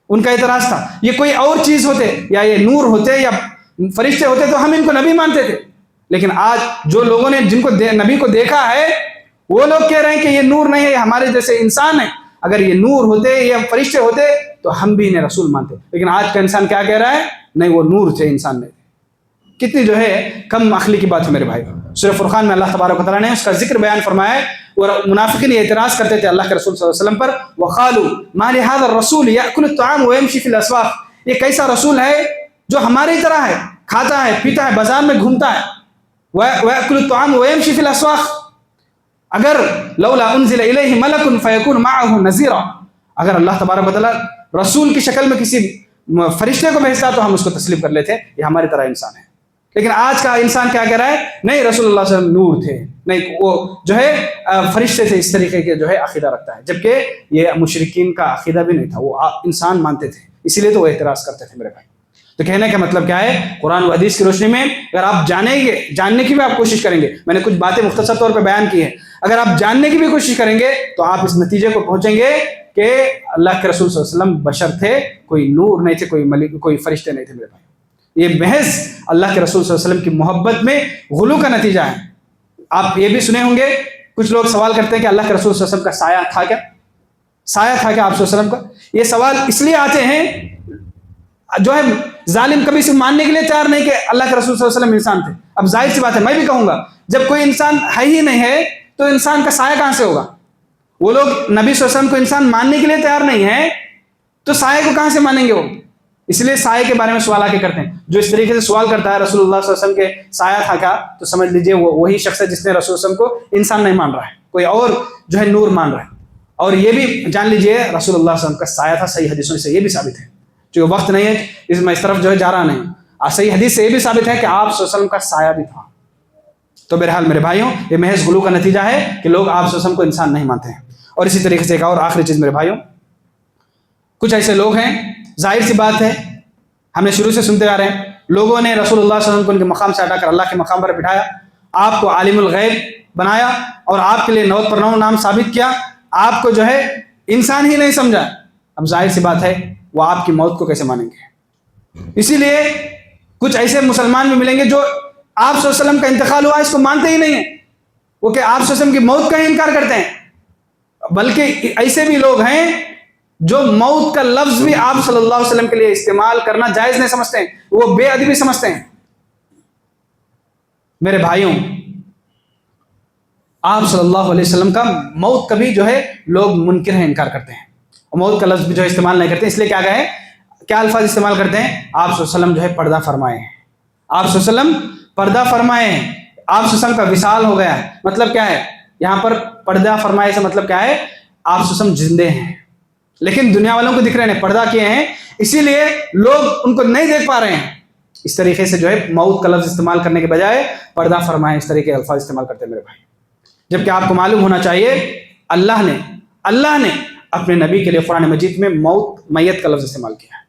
[SPEAKER 1] ان کا اعتراض تھا یہ کوئی اور چیز ہوتے یا یہ نور ہوتے یا فرشتے ہوتے تو ہم ان کو نبی مانتے تھے۔ لیکن آج جو لوگوں نے جن کو نبی کو دیکھا ہے وہ لوگ کہہ رہے ہیں کہ یہ نور نہیں ہے، یہ ہمارے جیسے انسان ہے، اگر یہ نور ہوتے یا فرشتے ہوتے تو ہم بھی انہیں رسول مانتے۔ لیکن آج کا انسان کیا کہہ رہا ہے؟ نہیں، وہ نور تھے، انسان نہیں تھے۔ کتنی جو ہے کم عقلی کی بات ہے میرے بھائی۔ سورہ فرقان میں اللہ تبارک و تعالیٰ نے اس کا ذکر بیان فرمایا ہے، اور منافقین اعتراض کرتے تھے اللہ کے رسول صلی اللہ علیہ وسلم پر، وقالوا ما لهذا الرسول ياكل الطعام ويمشي في الاسواق، یہ کیسا رسول ہے جو ہماری طرح ہے، کھاتا ہے پیتا ہے بازار میں گھومتا ہے، وياكل الطعام ويمشي في الاسواق، اگر لولا انزل الیہ ملک فیکون معه نذیرا، اگر اللہ تبارک و تعالیٰ رسول کی شکل میں کسی فرشتے کو بھیجتا تو ہم اس کو تسلیم کر لیتے، یہ ہماری طرح انسان ہے۔ لیکن آج کا انسان کیا کہہ رہا ہے؟ نہیں، رسول اللہ صلی اللہ علیہ وسلم نور تھے، نہیں وہ جو ہے فرشتے تھے، اس طریقے کے جو ہے عقیدہ رکھتا ہے، جبکہ یہ مشرکین کا عقیدہ بھی نہیں تھا، وہ انسان مانتے تھے، اسی لیے تو وہ اعتراض کرتے تھے میرے بھائی۔ تو کہنے کا مطلب کیا ہے؟ قرآن و حدیث کی روشنی میں اگر آپ جاننے کی بھی آپ کوشش کریں گے، میں نے کچھ باتیں مختصر طور پہ بیان کی ہیں، اگر آپ جاننے کی بھی کوشش کریں گے تو آپ اس نتیجے کو پہنچیں گے کہ اللہ کے رسول صلی اللہ علیہ وسلم بشر تھے، کوئی نور نہیں تھے، کوئی ملک، کوئی فرشتے نہیں تھے میرے بھائی۔ یہ محض اللہ کے رسول صلی اللہ علیہ وسلم کی محبت میں غلو کا نتیجہ ہے۔ آپ یہ بھی سنے ہوں گے، کچھ لوگ سوال کرتے ہیں کہ اللہ کے رسول صلی اللہ علیہ وسلم کا سایہ تھا کیا؟ سایہ تھا کیا آپ صلی اللہ علیہ وسلم کا؟ یہ سوال اس لیے آتے ہیں، جو ہے ظالم کبھی سے ماننے کے لیے تیار نہیں کہ اللہ کے رسول صلی اللہ علیہ وسلم انسان تھے۔ اب ظاہر سی بات ہے، میں بھی کہوں گا جب کوئی انسان ہے ہی نہیں ہے تو انسان کا سایہ کہاں سے ہوگا؟ وہ لوگ نبی صلی اللہ علیہ وسلم کو انسان ماننے کے لیے تیار نہیں ہے تو سایہ کو کہاں سے مانیں گے وہ؟ اس لیے سایہ کے بارے میں سوال آ کے کرتے ہیں۔ جو اس طریقے سے سوال کرتا ہے رسول اللہ صلی اللہ علیہ وسلم کے سایہ تھا کیا، تو سمجھ لیجئے وہ وہی شخص ہے جس نے رسول صلی اللہ علیہ وسلم کو انسان نہیں مان رہا ہے، کوئی اور جو ہے نور مان رہا ہے۔ اور یہ بھی جان لیجئے رسول اللہ صلی اللہ علیہ وسلم کا سایہ تھا، صحیح حدیثوں سے یہ بھی ثابت ہے، جو وقت نہیں ہے میں اس طرف جو ہے جا رہا نہیں، صحیح حدیث سے یہ بھی ثابت ہے کہ آپ صلی اللہ علیہ وسلم کا سایہ بھی تھا۔ تو بہرحال میرے بھائیوں، یہ محض غلو کا نتیجہ ہے کہ لوگ آپ صلی اللہ علیہ وسلم کو انسان نہیں مانتے ہیں۔ اور اسی طریقے سے ایک اور آخری چیز میرے بھائیوں، کچھ ایسے لوگ ہیں، ظاہر سی بات ہے ہم نے شروع سے سنتے آ رہے ہیں، لوگوں نے رسول اللہ صلی اللہ علیہ وسلم کو ان کے مقام سے ہٹا کر اللہ کے مقام پر بٹھایا، آپ کو عالم الغیب بنایا اور آپ کے لیے 9 نام ثابت کیا، آپ کو جو ہے انسان ہی نہیں سمجھا۔ اب ظاہر سی بات ہے وہ آپ کی موت کو کیسے مانیں گے؟ اسی لیے کچھ ایسے مسلمان بھی ملیں گے جو آپ صلی اللہ علیہ وسلم کا انتقال ہوا اس کو مانتے ہی نہیں ہیں، وہ کہ آپ صلی اللہ علیہ وسلم کی موت کا ہی انکار کرتے ہیں، بلکہ ایسے بھی لوگ ہیں جو موت کا لفظ بھی آپ صلی اللہ علیہ وسلم کے لیے استعمال کرنا جائز نہیں سمجھتے ہیں، وہ بے ادبی سمجھتے ہیں۔ میرے بھائیوں، آپ صلی اللہ علیہ وسلم کا موت کا بھی جو ہے لوگ منکر ہیں، انکار کرتے ہیں، اور موت کا لفظ بھی جو ہے استعمال نہیں کرتے، اس لیے کیا الفاظ استعمال کرتے ہیں؟ آپ صلی اللہ علیہ وسلم جو ہے پردہ فرمائے ہیں، آپ صلی اللہ علیہ وسلم پردہ فرمائے ہیں، آپ صلی اللہ علیہ وسلم کا وصال ہو گیا ہے۔ مطلب کیا ہے یہاں پر پردہ فرمائے سے مطلب کیا ہے؟ آپ صلی اللہ علیہ وسلم زندے ہیں لیکن دنیا والوں کو دکھ رہے ہیں، پردہ کیے ہیں، اسی لیے لوگ ان کو نہیں دیکھ پا رہے ہیں۔ اس طریقے سے جو ہے موت کا لفظ استعمال کرنے کے بجائے پردہ فرمائے، اس طریقے کے الفاظ استعمال کرتے ہیں میرے بھائی، جبکہ آپ کو معلوم ہونا چاہیے اللہ نے اپنے نبی کے لیے قرآن مجید میں میت کا لفظ استعمال کیا ہے۔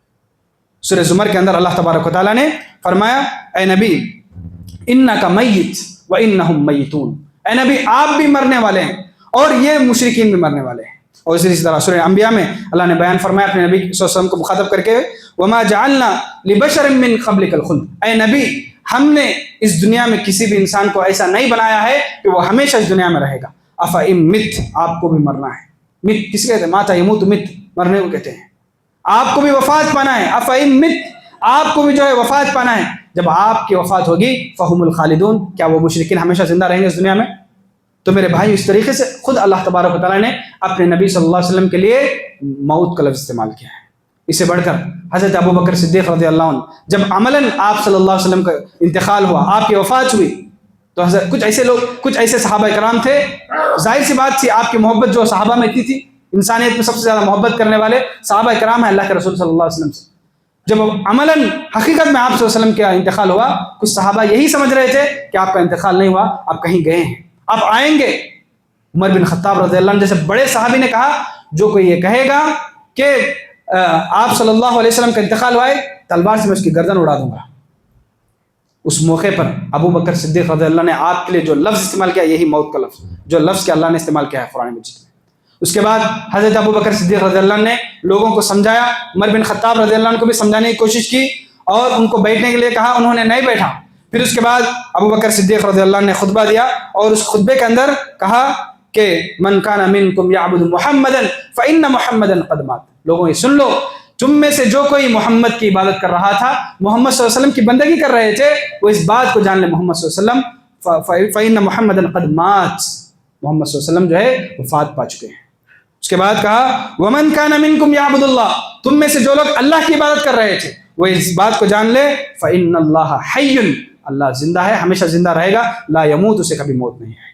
[SPEAKER 1] سورہ زمر کے اندر اللہ تبارک و تعالیٰ نے فرمایا، اے نبی انک میت وانہم میتون، اے نبی آپ بھی مرنے والے ہیں اور یہ مشرکین بھی مرنے والے ہیں۔ اور اسی طرح سورہ انبیاء میں اللہ نے بیان فرمایا اپنے نبی صلی اللہ علیہ وسلم کو مخاطب کر کے، وما جعلنا لبشر من قبلک الخلد، اے نبی ہم نے اس دنیا میں کسی بھی انسان کو ایسا نہیں بنایا ہے کہ وہ ہمیشہ اس دنیا میں رہے گا، افئن مت، آپ کو بھی مرنا ہے۔ مت کس کہتے ہیں؟ مات یموت مت، مرنے کو کہتے ہیں۔ آپ کو بھی وفات پانا ہے، افئن مت، آپ کو بھی جو ہے وفات پانا ہے۔ جب آپ کی وفات ہوگی فہم الخالدون، کیا وہ مشرکین ہمیشہ زندہ رہیں گے اس دنیا میں؟ تو میرے بھائی اس طریقے سے خود اللہ تبارک و تعالیٰ نے اپنے نبی صلی اللہ علیہ وسلم کے لیے موت کا لفظ استعمال کیا ہے۔ اس سے بڑھ کر حضرت ابو بکر صدیق رضی اللہ عنہ جب عملاً آپ صلی اللہ علیہ وسلم کا انتقال ہوا، آپ کی وفات ہوئی، تو حضرت کچھ ایسے صحابہ کرام تھے، ظاہر سی بات تھی آپ کی محبت جو صحابہ میں اتنی تھی، انسانیت میں سب سے زیادہ محبت کرنے والے صحابہ کرام ہیں اللہ کے رسول صلی اللہ علیہ وسلم سے۔ جب عملاً حقیقت میں آپ صلی اللہ علیہ وسلم کا انتقال ہوا، کچھ صحابہ یہی سمجھ رہے تھے کہ آپ کا انتقال نہیں ہوا، آپ کہیں گئے ہیں، آپ آئیں گے۔ عمر بن خطاب رضی اللہ عنہ جیسے بڑے صحابی نے کہا، جو کوئی یہ کہے گا کہ آپ صلی اللہ علیہ وسلم کا انتقال ہوا ہے، تلوار سے میں اس کی گردن اڑا دوں گا۔ اس موقع پر ابو بکر صدیق رضی اللہ نے آپ کے لیے جو لفظ استعمال کیا یہی موت کا لفظ، جو لفظ کہ اللہ نے استعمال کیا ہے قرآن مجید میں۔ اس کے بعد حضرت ابو بکر صدیق رضی اللہ نے لوگوں کو سمجھایا، عمر بن خطاب رضی اللہ عنہ کو بھی سمجھانے کی کوشش کی اور ان کو بیٹھنے کے لیے کہا، انہوں نے نہیں بیٹھا۔ پھر اس کے بعد ابو بکر صدیق رضی اللہ عنہ نے خطبہ دیا اور اس خطبے کے اندر کہا کہ من کان منکم یعبد محمدا فإن محمدا قد مات، لوگوں یہ سن لو، تم میں سے جو کوئی محمد کی عبادت کر رہا تھا، محمد صلی اللہ علیہ وسلم کی بندگی کر رہے تھے، وہ اس بات کو جان لے محمد صلی اللہ علیہ وسلم فإن محمدا قد مات، محمد صلی اللہ علیہ وسلم جو ہے وفات پا چکے ہیں۔ اس کے بعد کہا ومن کان منکم یعبد اللہ، تم میں سے جو لوگ اللہ کی عبادت کر رہے تھے وہ اس بات کو جان لے فإن اللہ حی، اللہ زندہ ہے، ہمیشہ زندہ رہے گا، لا یموت، اسے کبھی موت نہیں آئے گی۔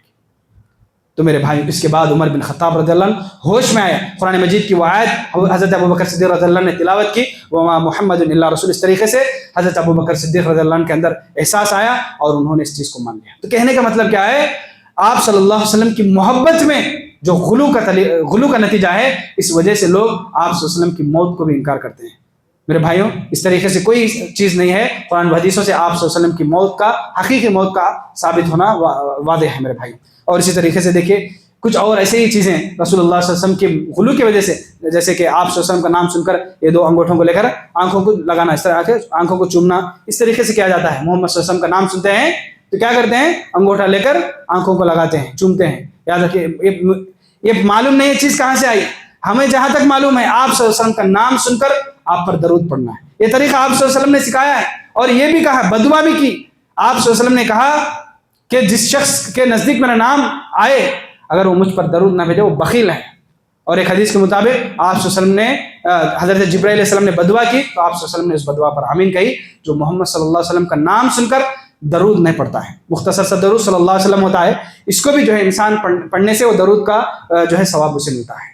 [SPEAKER 1] تو میرے بھائی اس کے بعد عمر بن خطاب رضی اللہ عنہ ہوش میں آیا، قرآن مجید کی وہ آیت حضرت ابو بکر صدیق رضی اللہ عنہ نے تلاوت کی، وما محمد الا رسول، اس طریقے سے حضرت ابو بکر صدیق رضی اللہ عنہ کے اندر احساس آیا اور انہوں نے اس چیز کو مان لیا۔ تو کہنے کا مطلب کیا ہے، آپ صلی اللہ علیہ وسلم کی محبت میں جو غلو کا نتیجہ ہے، اس وجہ سے لوگ آپ صلی اللہ علیہ وسلم کی موت کو بھی انکار کرتے ہیں۔ میرے بھائیوں اس طریقے سے کوئی چیز نہیں ہے، قرآن و حدیثوں سے آپ صلی اللہ علیہ وسلم کی موت کا، حقیقی موت کا ثابت ہونا واضح ہے میرے بھائیوں۔ اور اسی طریقے سے دیکھیے کچھ اور ایسے ہی چیزیں رسول اللہ صلی اللہ علیہ وسلم کی غلو کی وجہ سے، جیسے کہ آپ صلی اللہ علیہ وسلم کا نام سن کر یہ دو انگوٹھوں کو لے کر آنکھوں کو لگانا، اس طرح آنکھوں کو چومنا، اس طریقے سے کیا جاتا ہے۔ محمد صلی اللہ علیہ وسلم کا نام سنتے ہیں تو کیا کرتے ہیں، انگوٹھا لے کر آنکھوں کو لگاتے ہیں، چومتے ہیں۔ یاد رکھیے یہ معلوم نہیں ہے چیز کہاں سے آئی، ہمیں جہاں تک معلوم ہے آپ صلی اللہ علیہ وسلم کا نام سن کر آپ پر درود پڑھنا ہے، یہ طریقہ آپ صلی اللہ علیہ وسلم نے سکھایا ہے۔ اور یہ بھی کہا، بدعا بھی کی، آپ صلی اللہ علیہ وسلم نے کہا کہ جس شخص کے نزدیک میرا نام آئے اگر وہ مجھ پر درود نہ بھیجے وہ بخیل ہے۔ اور ایک حدیث کے مطابق آپ صلی اللہ علیہ وسلم نے حضرت جبرائیل علیہ السلام نے بدعا کی تو آپ صلی اللہ علیہ وسلم نے اس بدعا پر آمین کہی۔ جو محمد صلی اللہ علیہ وسلم کا نام سن کر درود نہیں پڑھتا ہے، مختصر سا درود صلی اللہ علیہ وسلم ہوتا ہے، اس کو بھی جو ہے انسان پڑھنے سے وہ درود کا جو ہے ثواب اسے ملتا ہے۔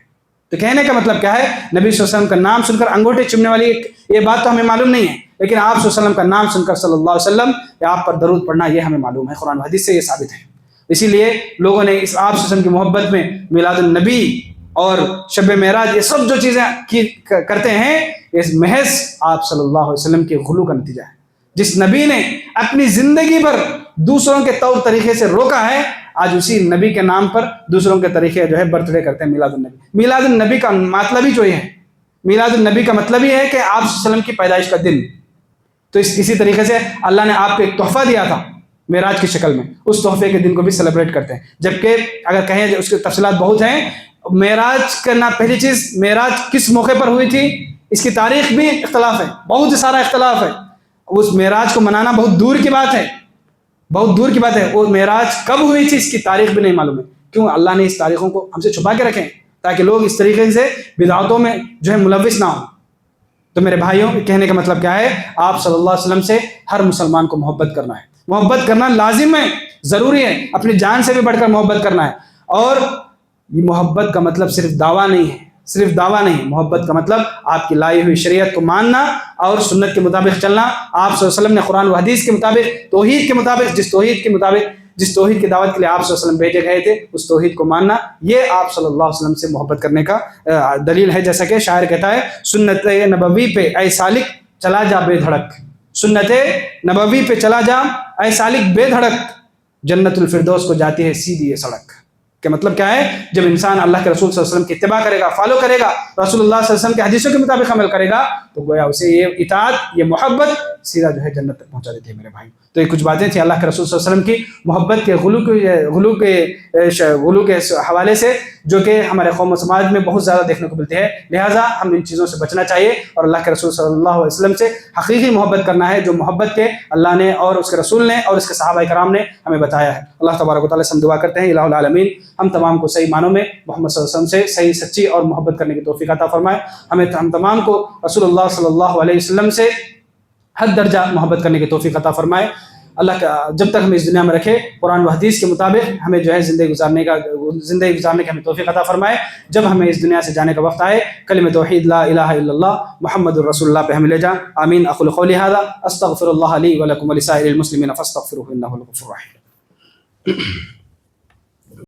[SPEAKER 1] تو کہنے کا مطلب کیا ہے، نبی صلی اللہ علیہ وسلم کا نام سن کر انگوٹھے چومنے والی یہ بات تو ہمیں معلوم نہیں ہے، لیکن آپ صلی اللہ علیہ وسلم کا نام سن کر صلی اللہ علیہ وسلم یا آپ پر درود پڑھنا یہ ہمیں معلوم ہے، قرآن و حدیث سے یہ ثابت ہے۔ اسی لیے لوگوں نے اس آپ صلی اللہ علیہ وسلم کی محبت میں میلاد النبی اور شب معراج یہ سب جو چیزیں کرتے ہیں، یہ محض آپ صلی اللہ علیہ وسلم کے غلو کا نتیجہ ہے۔ جس نبی نے اپنی زندگی پر دوسروں کے طور طریقے سے روکا ہے، آج اسی نبی کے نام پر دوسروں کے طریقے جو ہے برتھ ڈے کرتے ہیں، میلاد النبی۔ میلاد النبی کا مطلب ہی جو ہے، میلاد النبی کا مطلب ہی ہے کہ آپ صلی اللہ علیہ وسلم کی پیدائش کا دن۔ تو اسی طریقے سے اللہ نے آپ کو ایک تحفہ دیا تھا معراج کی شکل میں، اس تحفے کے دن کو بھی سیلیبریٹ کرتے ہیں۔ جبکہ اگر کہیں اس کی تفصیلات بہت ہیں، معراج کرنا پہلی چیز، معراج کس موقع پر ہوئی تھی اس کی تاریخ بھی اختلاف ہے، بہت سارا اختلاف ہے۔ اس معراج کو منانا بہت دور کی بات ہے، بہت دور کی بات ہے۔ وہ معراج کب ہوئی تھی اس کی تاریخ بھی نہیں معلوم ہے۔ کیوں اللہ نے اس تاریخوں کو ہم سے چھپا کے رکھے ہیں؟ تاکہ لوگ اس طریقے سے بدعتوں میں جو ہے ملوث نہ ہوں۔ تو میرے بھائیوں کہنے کا مطلب کیا ہے، آپ صلی اللہ علیہ وسلم سے ہر مسلمان کو محبت کرنا ہے، محبت کرنا لازم ہے، ضروری ہے، اپنی جان سے بھی بڑھ کر محبت کرنا ہے۔ اور یہ محبت کا مطلب صرف دعویٰ نہیں ہے، صرف دعویٰ نہیں، محبت کا مطلب آپ کی لائی ہوئی شریعت کو ماننا اور سنت کے مطابق چلنا۔ آپ صلی اللہ علیہ وسلم نے قرآن و حدیث کے مطابق، توحید کے مطابق، جس توحید کی دعوت کے لیے آپ صلی اللہ علیہ وسلم بھیجے گئے تھے اس توحید کو ماننا، یہ آپ صلی اللہ علیہ وسلم سے محبت کرنے کا دلیل ہے۔ جیسا کہ شاعر کہتا ہے، سنت نبوی پہ اے سالک چلا جا بے دھڑک، سنت نبوی پہ چلا جا اے سالک بے دھڑک، جنت الفردوس کو جاتی ہے سیدھی یہ سڑک۔ کہ مطلب کیا ہے، جب انسان اللہ کے رسول صلی اللہ علیہ وسلم کی اتباع کرے گا، فالو کرے گا، رسول اللہ صلی اللہ علیہ وسلم کے حدیثوں کے مطابق عمل کرے گا، تو گویا اسے یہ اطاعت، یہ محبت سیدھا جو ہے جنت تک پہنچا دیتی ہے میرے بھائی۔ تو یہ کچھ باتیں تھیں اللہ کے رسول صلی اللہ علیہ وسلم کی محبت کے غلو کے حوالے سے، جو کہ ہمارے قوم و سماج میں بہت زیادہ دیکھنے کو ملتی ہے۔ لہٰذا ہم ان چیزوں سے بچنا چاہیے اور اللہ کے رسول صلی اللہ علیہ وسلم سے حقیقی محبت کرنا ہے، جو محبت کے اللہ نے اور اس کے رسول نے اور اس کے صحابہ کرام نے ہمیں بتایا ہے۔ اللہ تبارک و تعالیٰ سے ہم دعا کرتے ہیں، الہ العالمین ہم تمام کو صحیح معنوں میں محمد صلی اللہ علیہ وسلم سے صحیح سچی اور محبت کرنے کی توفیق عطا فرمائے۔ ہم تمام کو رسول اللہ صلی اللہ علیہ وسلم سے حد درجہ محبت کرنے کی توفیق عطا فرمائے۔ اللہ کا جب تک ہمیں اس دنیا میں رکھے، قرآن و حدیث کے مطابق ہمیں جو ہے زندگی گزارنے کی ہمیں توفیق عطا فرمائے۔ جب ہمیں اس دنیا سے جانے کا وقت آئے، کلمہ توحید لا الہ الا اللہ محمد الرسول اللہ پہ ہمیں لے جا۔ آمین۔ اقول قولی ھذا استغفر اللہ لی ولکم ولسائر المسلمین فاستغفروہ انہ هو الغفور الرحیم۔